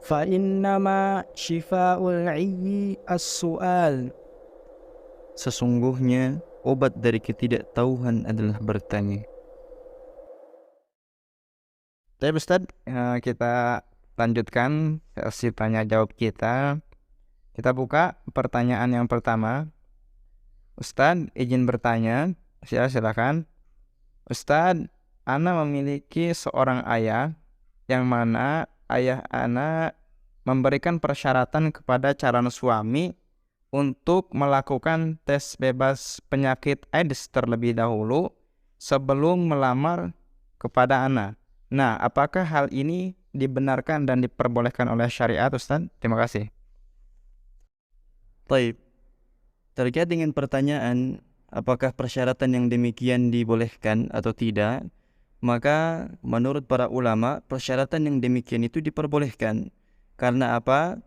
فإنما شفاء العي السؤال. Sesungguhnya obat dari ketidaktahuan adalah bertanya. Baik Ustaz, kita lanjutkan sesi tanya jawab kita. Kita buka pertanyaan yang pertama. Ustaz, izin bertanya. Silakan. Ustaz, ana memiliki seorang ayah yang mana ayah ana memberikan persyaratan kepada calon suami untuk melakukan tes bebas penyakit AIDS terlebih dahulu sebelum melamar kepada ana. Nah, apakah hal ini dibenarkan dan diperbolehkan oleh syariat, Ustaz? Terima kasih. Baik, terkait dengan pertanyaan apakah persyaratan yang demikian dibolehkan atau tidak, maka menurut para ulama persyaratan yang demikian itu diperbolehkan. Karena apa?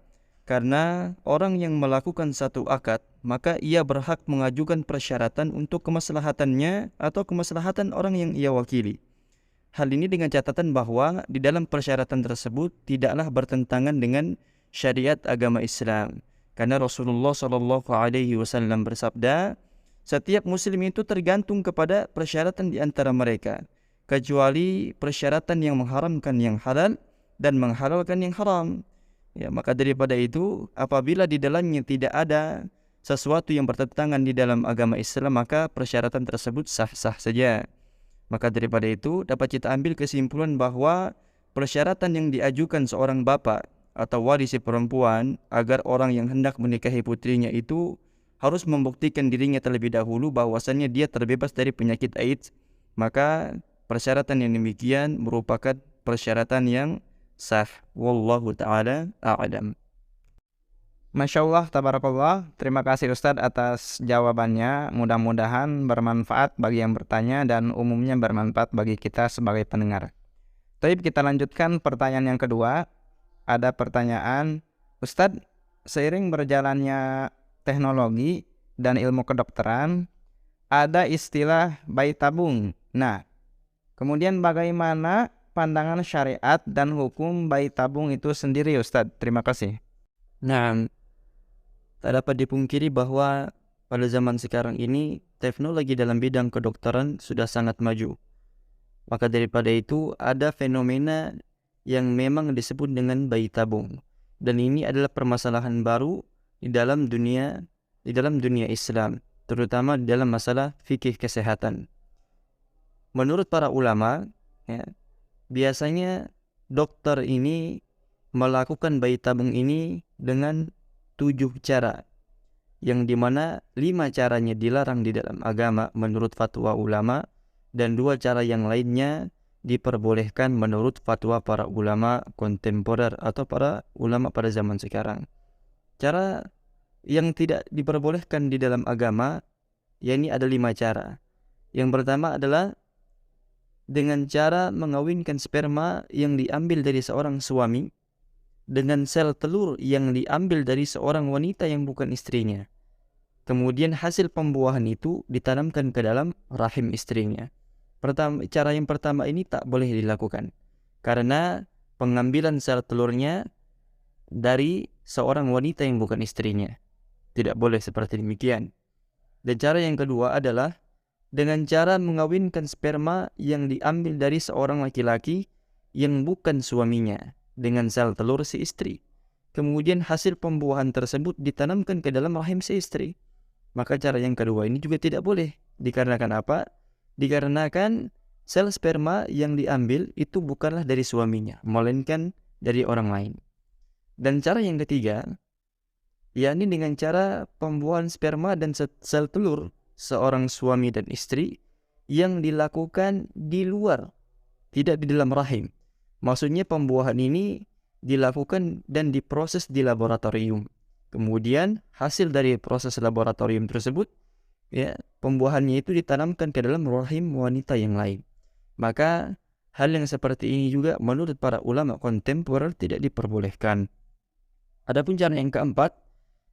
Karena orang yang melakukan satu akad, maka ia berhak mengajukan persyaratan untuk kemaslahatannya atau kemaslahatan orang yang ia wakili. Hal ini dengan catatan bahwa di dalam persyaratan tersebut tidaklah bertentangan dengan syariat agama Islam. Karena Rasulullah SAW bersabda, setiap muslim itu tergantung kepada persyaratan di antara mereka, kecuali persyaratan yang mengharamkan yang halal dan menghalalkan yang haram. Ya, maka daripada itu, apabila di dalamnya tidak ada sesuatu yang bertentangan di dalam agama Islam, maka persyaratan tersebut sah-sah saja. Maka daripada itu dapat kita ambil kesimpulan bahwa persyaratan yang diajukan seorang bapak atau wali si perempuan agar orang yang hendak menikahi putrinya itu harus membuktikan dirinya terlebih dahulu bahwasannya dia terbebas dari penyakit AIDS, maka persyaratan yang demikian merupakan persyaratan yang sah. Wallahu ta'ala a'lam. Masya Allah, tabarakallah. Terima kasih Ustadz atas jawabannya. Mudah-mudahan bermanfaat bagi yang bertanya dan umumnya bermanfaat bagi kita sebagai pendengar. Tapi kita lanjutkan pertanyaan yang kedua. Ada pertanyaan, Ustadz, seiring berjalannya teknologi dan ilmu kedokteran, ada istilah bayi tabung. Nah, kemudian bagaimana pandangan syariat dan hukum bayi tabung itu sendiri, Ustadz? Terima kasih. Nah, tak dapat dipungkiri bahwa pada zaman sekarang ini teknologi dalam bidang kedokteran sudah sangat maju. Maka daripada itu ada fenomena yang memang disebut dengan bayi tabung. Dan ini adalah permasalahan baru di dalam dunia Islam, terutama di dalam masalah fikih kesehatan. Menurut para ulama, ya, biasanya dokter ini melakukan bayi tabung ini dengan 7 cara, yang dimana 5 caranya dilarang di dalam agama menurut fatwa ulama, dan 2 cara yang lainnya diperbolehkan menurut fatwa para ulama kontemporer atau para ulama pada zaman sekarang. Cara yang tidak diperbolehkan di dalam agama, yakni ada 5 cara. Yang pertama adalah dengan cara mengawinkan sperma yang diambil dari seorang suami dengan sel telur yang diambil dari seorang wanita yang bukan istrinya. Kemudian hasil pembuahan itu ditanamkan ke dalam rahim istrinya. Cara yang pertama ini tak boleh dilakukan karena pengambilan sel telurnya dari seorang wanita yang bukan istrinya. Tidak boleh seperti demikian. Dan cara yang kedua adalah dengan cara mengawinkan sperma yang diambil dari seorang laki-laki yang bukan suaminya dengan sel telur si istri. Kemudian hasil pembuahan tersebut ditanamkan ke dalam rahim si istri. Maka cara yang kedua ini juga tidak boleh. Dikarenakan apa? Dikarenakan sel sperma yang diambil itu bukanlah dari suaminya, melainkan dari orang lain. Dan cara yang ketiga, yakni dengan cara pembuahan sperma dan sel telur seorang suami dan istri yang dilakukan di luar, tidak di dalam rahim. Maksudnya pembuahan ini dilakukan dan diproses di laboratorium. Kemudian hasil dari proses laboratorium tersebut, ya, pembuahannya itu ditanamkan ke dalam rahim wanita yang lain. Maka hal yang seperti ini juga menurut para ulama kontemporer tidak diperbolehkan. Adapun cara yang keempat,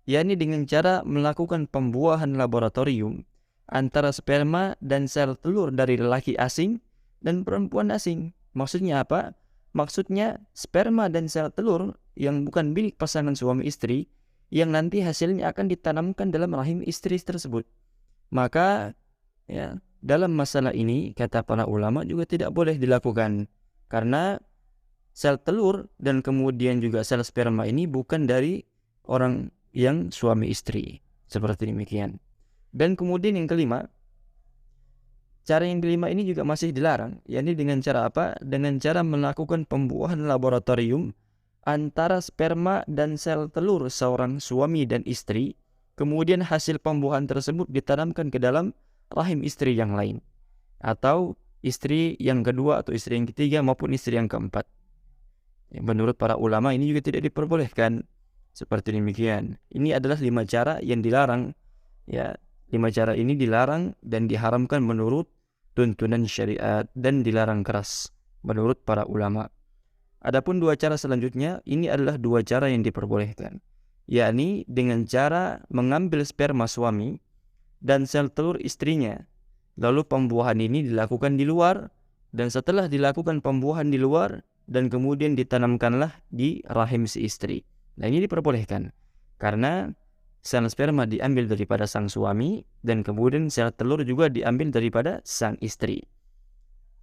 yakni dengan cara melakukan pembuahan laboratorium antara sperma dan sel telur dari lelaki asing dan perempuan asing. Maksudnya apa? maksudnya sperma dan sel telur yang bukan milik pasangan suami istri yang nanti hasilnya akan ditanamkan dalam rahim istri tersebut. Maka ya, dalam masalah ini kata para ulama juga tidak boleh dilakukan, karena sel telur dan kemudian juga sel sperma ini bukan dari orang yang suami istri. Seperti demikian. Dan kemudian yang kelima, cara yang kelima ini juga masih dilarang, yakni dengan cara apa? Dengan cara melakukan pembuahan laboratorium antara sperma dan sel telur seorang suami dan istri, kemudian hasil pembuahan tersebut ditanamkan ke dalam rahim istri yang lain, atau istri yang kedua atau istri yang ketiga maupun istri yang keempat. Menurut para ulama ini juga tidak diperbolehkan. Seperti demikian. Ini adalah 5 cara yang dilarang. Ya, 5 cara ini dilarang dan diharamkan menurut tuntunan syariat dan dilarang keras menurut para ulama. Adapun 2 cara selanjutnya, ini adalah 2 cara yang diperbolehkan, yakni dengan cara mengambil sperma suami dan sel telur istrinya, lalu pembuahan ini dilakukan di luar, dan setelah dilakukan pembuahan di luar dan kemudian ditanamkanlah di rahim si istri. Nah, ini diperbolehkan karena sel sperma diambil daripada sang suami dan kemudian sel telur juga diambil daripada sang istri.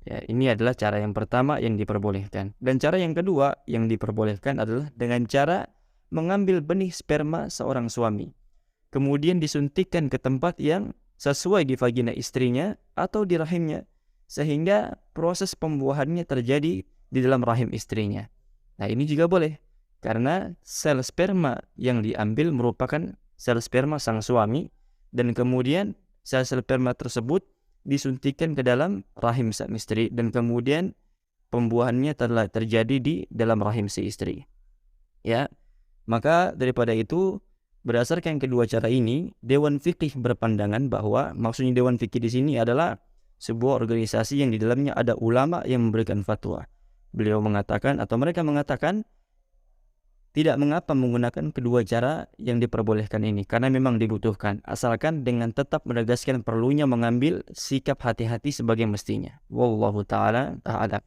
Ya, ini adalah cara yang pertama yang diperbolehkan. Dan cara yang kedua yang diperbolehkan adalah dengan cara mengambil benih sperma seorang suami, kemudian disuntikkan ke tempat yang sesuai di vagina istrinya atau di rahimnya, sehingga proses pembuahannya terjadi di dalam rahim istrinya. Nah, ini juga boleh, karena sel sperma yang diambil merupakan sel sperma sang suami, dan kemudian sel-sel sperma tersebut disuntikkan ke dalam rahim sang istri, dan kemudian pembuahannya telah terjadi di dalam rahim si istri. Ya, maka daripada itu, berdasarkan kedua cara ini, Dewan Fikih berpandangan bahwa maksudnya Dewan Fikih di sini adalah sebuah organisasi yang di dalamnya ada ulama yang memberikan fatwa. Beliau mengatakan atau mereka mengatakan tidak mengapa menggunakan kedua cara yang diperbolehkan ini, karena memang dibutuhkan, asalkan dengan tetap menegaskan perlunya mengambil sikap hati-hati sebagai mestinya. Wallahu ta'ala a'lam.